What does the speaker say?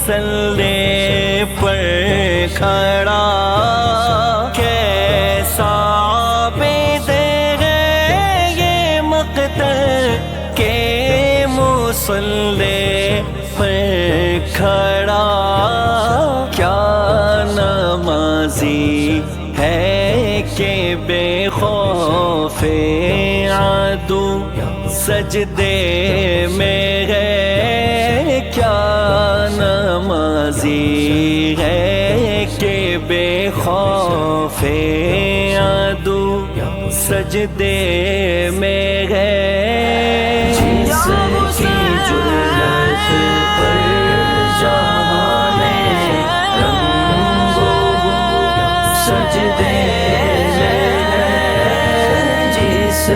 مسلے پر کھڑا، کیسا عابد ہے یہ مقتل کے مسلے پر کھڑا، کیا نمازی ہے کہ بے خوف عدو سجدے میں ہے، کیا نمازی ہے کہ بے خوف عدو سجدے میں ہے، جس کی جرأت پر جہاں رنگو سجدے میں ہے، جس